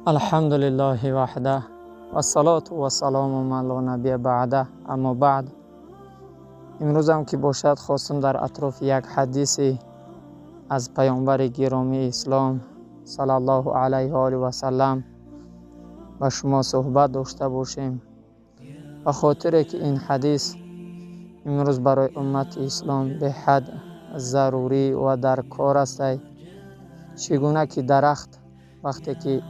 الحمد لله وحده والصلاة والسلام علی نبی بعده. اما بعد، امروز هم که باشد خواستم در اطراف یک حدیثی از پیامبر گرامی اسلام صلی الله علیه و آله و سلم با شما صحبت داشته باشیم، به خاطر که این حدیث امروز برای امت اسلام به حد ضروری و در کار است. چگونه که درخت وقتی که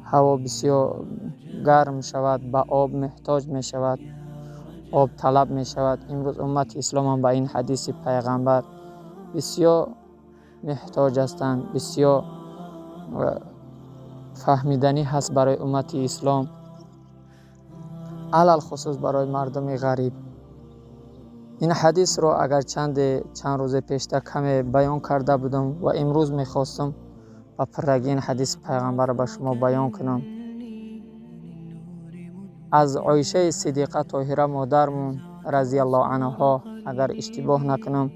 هوا بسیار گرم شود به آب محتاج می شود، آب طلب می شود. امروز امت اسلام هم به این حدیث پیغمبر بسیار محتاج هستند. بسیار فهمیدنی هست برای امت اسلام، علل خصوص برای مردم غریب. این حدیث را اگر چند روز پیشتر کمی بیان کرده بودم و امروز میخواستم و پرگی این حدیث پیغمبر به شما بیان کنم. از عایشه صدیقه طاهره مادرمون رضی الله عنها اگر اشتباه نکنم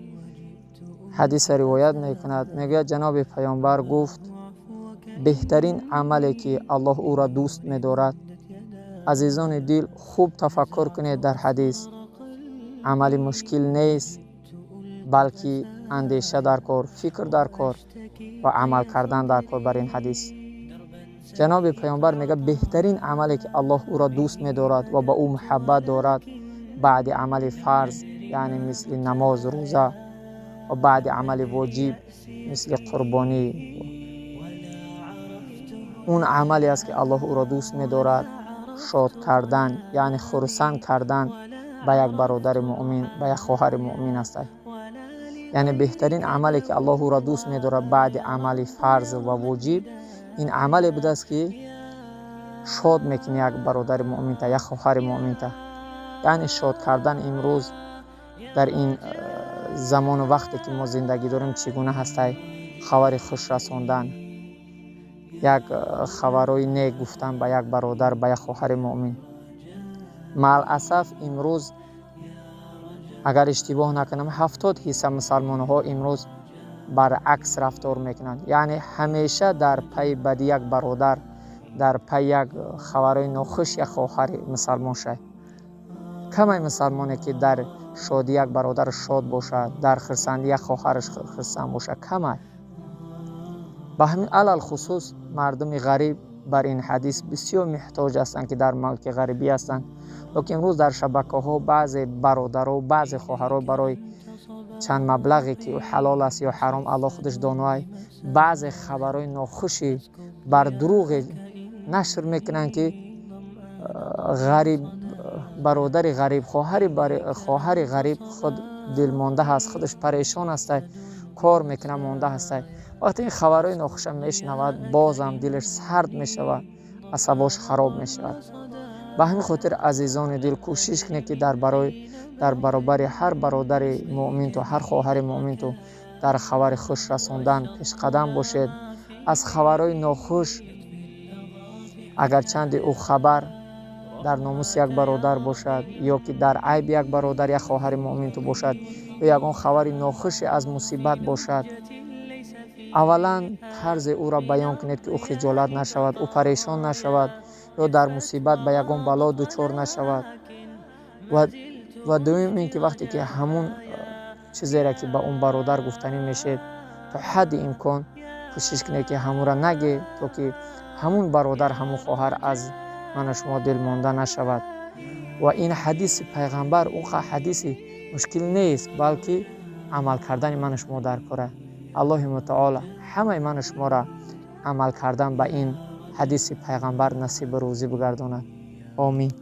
حدیث روایت میکند، میگه جناب پیامبر گفت بهترین عملی که الله او را دوست می‌دارد. عزیزان دل خوب تفکر کنید در حدیث. عمل مشکل نیست، بلکه اندیشه در کار، فکر در کار و عمل کردن در کار بر این حدیث. جناب پیامبر میگه بهترین عملی که الله او را دوست می‌دارد و با او محبت دارد بعد عمل فرض، یعنی مثل نماز، روزه، و بعد عمل واجب مثل قربانی، اون عملی است که الله او را دوست می‌دارد شاد کردن، یعنی خرسند کردن به یک برادر مؤمن، به یک خواهر مؤمن است. یعنی بهترین عملی که الله او را دوست می‌دارد بعد عمل فرض و واجب این عملی بوده است که شاد میکنه یک برادر مؤمن تا، یک خواهر مؤمن تا. یعنی شاد کردن امروز در این زمان و وقتی که ما زندگی داریم چگونه هسته؟ خبر خوش رساندن، یک خبرای نیک گفتن به یک برادر، به یک خواهر مؤمن. ملاسف امروز اگر اشتباه نکنم 70% مسلمان ها امروز برعکس رفتار میکنند. یعنی همیشه در پی بدی یک برادر، در پی یک خبرای ناخوش یک خواهر مسلمان شد. کمی مسلمانی که در شادی یک برادر شاد باشد، در خرسندی یک خواهرش خرسند باشد، کمی. به همین علل خصوص مردم غریب بر این حدیث بسیار محتاج هستند که در ملک غریبی هستند. لیکن امروز در شبکه ها بعضی برادرها و بعضی خواهرها برای چند مبلغی که حلال است یا حرام الله خودش دانای، بعضی خبرهای ناخوشی بر دروغ نشر میکنند که غریب برادر غریب، خواهر غریب خود دلمانده هست، خودش پریشان است، کار میکنه مانده هست. وقتی این خبرهای ناخوش میشنود بازم دلش سرد میشود، عصباش خراب میشود. به همین خاطر عزیزان دل کوشش کنید که در برابر هر برادر مؤمن تو، هر خواهر مؤمن تو در خبر خوش رساندن پیش قدم باشید. از خبرهای ناخوش اگر چند او خبر در ناموس یک برادر باشد یا که در عیب یک برادر یک خواهر مؤمن تو باشد یا یگان خبر ناخوش از مصیبت باشد، اولا طرز او را بیان کنید که او خجالت نشود، او پریشان نشود یا در مصیبت به یگان بلا دچار نشود. و دوم این که وقتی که همون چیزی را که به اون برادر گفتنی میشه تا حد امکان کوشش کنید که همون را نگه تا که همون برادر، همون خواهر از من شما دل مانده نشود. و این حدیث پیغمبر اون حدیث مشکل نیست، بلکه عمل کردن من شما در کاره. الله متعال همه من شما را عمل کردن به این حدیث پیغمبر نصیب روزی بگرداند. آمین.